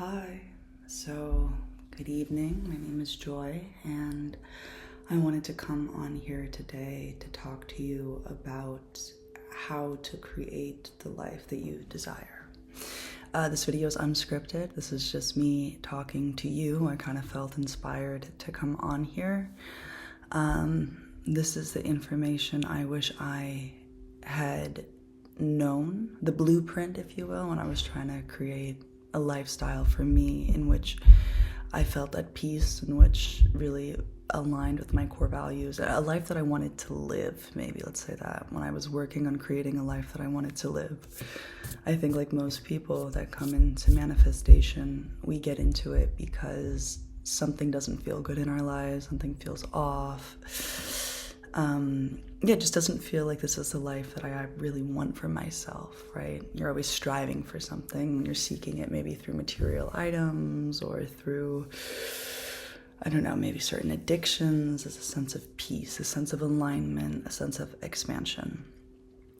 Hi, so good evening. My name is Joy, and I wanted to come on here today to talk to you about how to create the life that you desire. This video is unscripted. This is just me talking to you. I kind of felt inspired to come on here. This is the information I wish I had known, the blueprint, if you will, when I was trying to create a lifestyle for me in which I felt at peace, in which really aligned with my core values, a life that I wanted to live, maybe let's say that, when I was working on creating a life that I wanted to live. I think like most people that come into manifestation, we get into it because something doesn't feel good in our lives, something feels off. It just doesn't feel like this is the life that I really want for myself, right? You're always striving for something. You're seeking it maybe through material items or through, I don't know, maybe certain addictions, as a sense of peace, a sense of alignment, a sense of expansion.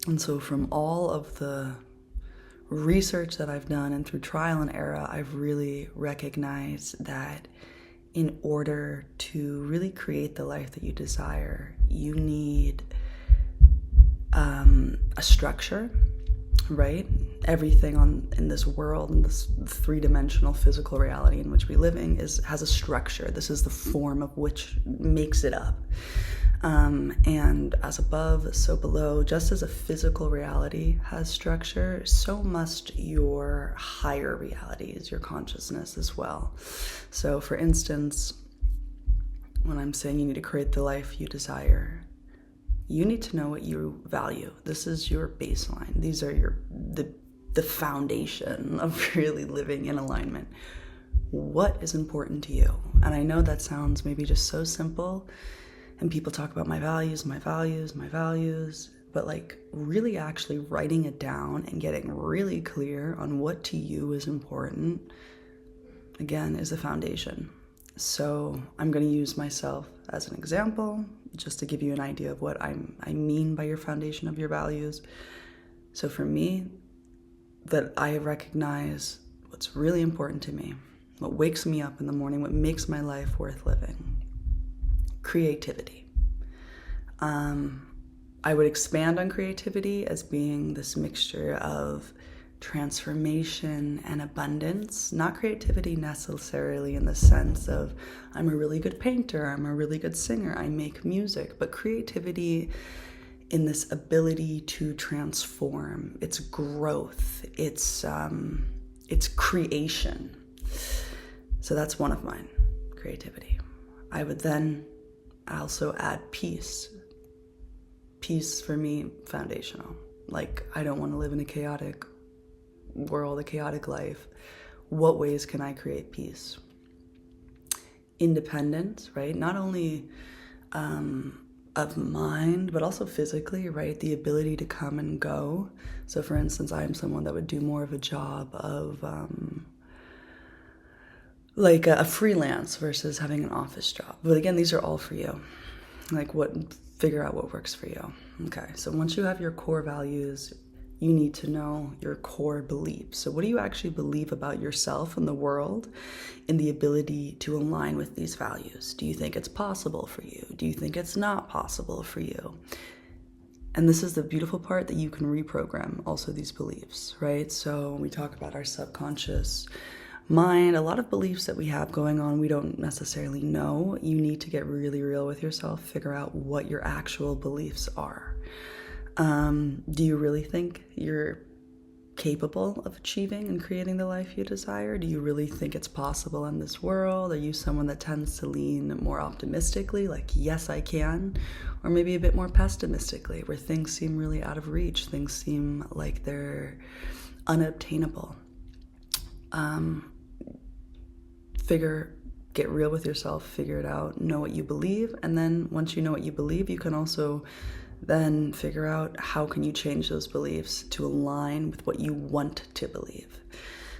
And so from all of the research that I've done and through trial and error, I've really recognized that in order to really create the life that you desire, you need a structure, right? Everything in this world, in this three-dimensional physical reality in which we live in, has a structure. This is the form of which makes it up. And as above, so below, just as a physical reality has structure, so must your higher realities, your consciousness as well. So for instance, when I'm saying you need to create the life you desire, you need to know what you value. This is your baseline. These are the foundation of really living in alignment. What is important to you? And I know that sounds maybe just so simple, and people talk about my values, but like really actually writing it down and getting really clear on what to you is important, again, is the foundation. So I'm going to use myself as an example, just to give you an idea of what I mean by your foundation of your values. So for me, that I recognize what's really important to me, what wakes me up in the morning, what makes my life worth living. Creativity. I would expand on creativity as being this mixture of transformation and abundance, not creativity necessarily in the sense of I'm a really good painter, I'm a really good singer, I make music, but creativity in this ability to transform, it's growth, it's creation. So that's one of mine, creativity. I would then also add peace. Peace for me, foundational. Like, I don't want to live in a chaotic world, a chaotic life. What ways can I create peace? Independence, right? Not only of mind, but also physically, right? The ability to come and go. So for instance, I am someone that would do more of a job of like a freelance versus having an office job. But again, these are all for you. Like figure out what works for you. Okay, so once you have your core values, you need to know your core beliefs. So what do you actually believe about yourself and the world and the ability to align with these values? Do you think it's possible for you? Do you think it's not possible for you? And this is the beautiful part, that you can reprogram also these beliefs, right? So when we talk about our subconscious mind, a lot of beliefs that we have going on, we don't necessarily know. You need to get really real with yourself, figure out what your actual beliefs are. Do you really think you're capable of achieving and creating the life you desire? Do you really think it's possible in this world? Are you someone that tends to lean more optimistically, like, yes, I can? Or maybe a bit more pessimistically, where things seem really out of reach, things seem like they're unobtainable? Get real with yourself, figure it out, know what you believe, and then once you know what you believe, you can also then figure out how can you change those beliefs to align with what you want to believe.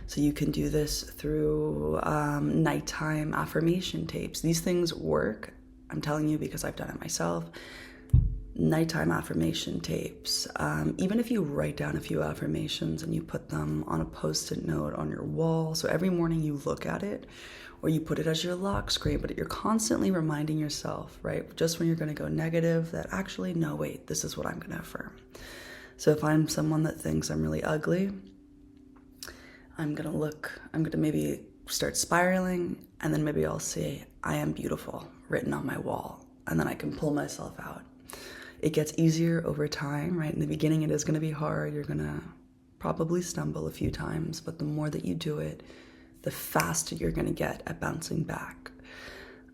So you can do this through nighttime affirmation tapes. These things work, I'm telling you, because I've done it myself. nighttime affirmation tapes. Even if you write down a few affirmations and you put them on a post-it note on your wall, so every morning you look at it, or you put it as your lock screen, but you're constantly reminding yourself, right, just when you're going to go negative, that actually, no, wait, this is what I'm going to affirm. So if I'm someone that thinks I'm really ugly, I'm going to maybe start spiraling, and then maybe I'll say, I am beautiful, written on my wall, and then I can pull myself out. It gets easier over time, right? In the beginning, it is going to be hard. You're going to probably stumble a few times, but the more that you do it, the faster you're going to get at bouncing back.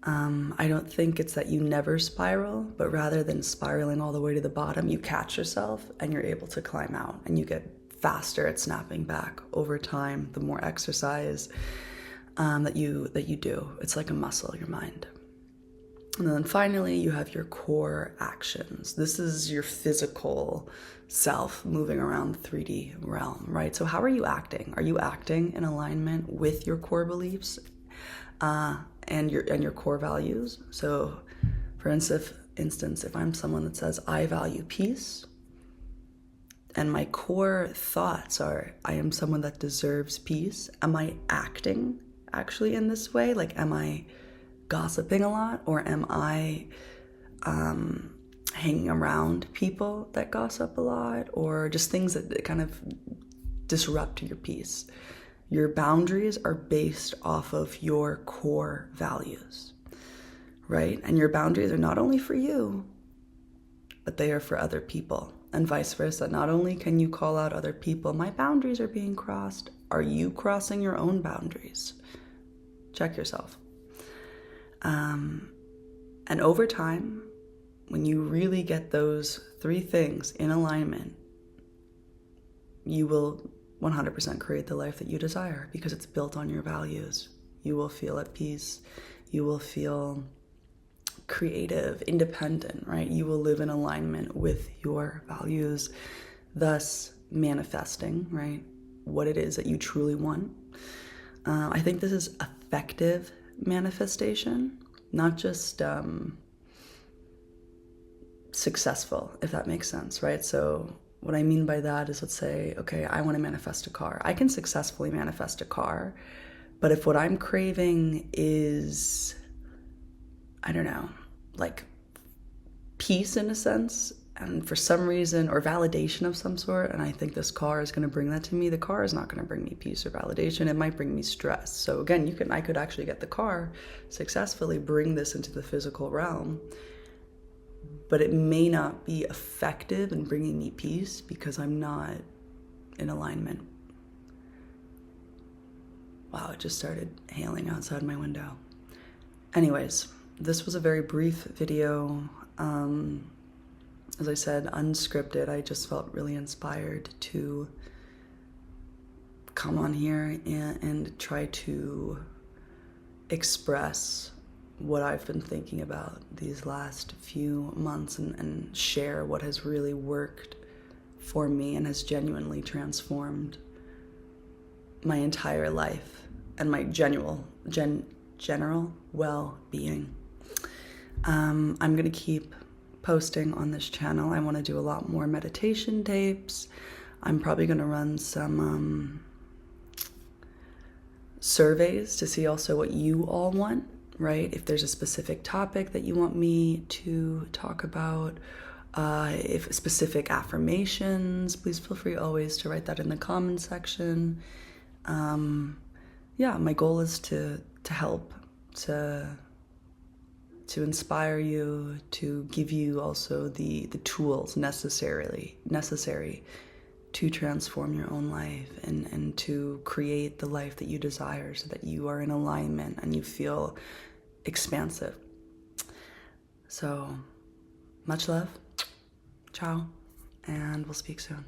I don't think it's that you never spiral, but rather than spiraling all the way to the bottom, you catch yourself and you're able to climb out, and you get faster at snapping back over time, the more exercise that you do. It's like a muscle, your mind. And then finally, you have your core actions. This is your physical self moving around the 3D realm, right? So how are you acting? Are you acting in alignment with your core beliefs and your core values? So for instance, if I'm someone that says, I value peace, and my core thoughts are, I am someone that deserves peace, am I acting actually in this way? Like, am I gossiping a lot, or am I hanging around people that gossip a lot, or just things that kind of disrupt your peace? Your boundaries are based off of your core values, right? And your boundaries are not only for you, but they are for other people, and vice versa. Not only can you call out other people, my boundaries are being crossed, are you crossing your own boundaries? Check yourself. And over time, when you really get those 3 things in alignment, you will 100% create the life that you desire, because it's built on your values. You will feel at peace. You will feel creative, independent, right? You will live in alignment with your values, thus manifesting, right, what it is that you truly want. I think this is effective manifestation, not just successful, if that makes sense, right? So what I mean by that is, let's say, okay, I want to manifest a car. I can successfully manifest a car, but if what I'm craving is, I don't know, like peace in a sense, and for some reason, or validation of some sort, and I think this car is going to bring that to me, the car is not going to bring me peace or validation. It might bring me stress. So again, I could actually get the car, successfully bring this into the physical realm, but it may not be effective in bringing me peace because I'm not in alignment. Wow, it just started hailing outside my window. Anyways, this was a very brief video. As I said, unscripted. I just felt really inspired to come on here and try to express what I've been thinking about these last few months, and share what has really worked for me and has genuinely transformed my entire life and my general well-being. I'm gonna keep posting on this channel. I want to do a lot more meditation tapes. I'm probably going to run some surveys to see also what you all want, right? If there's a specific topic that you want me to talk about, if specific affirmations, please feel free always to write that in the comment section. Yeah, my goal is to help, to inspire you, to give you also the tools necessary to transform your own life and to create the life that you desire, so that you are in alignment and you feel expansive. So much love, ciao, and we'll speak soon.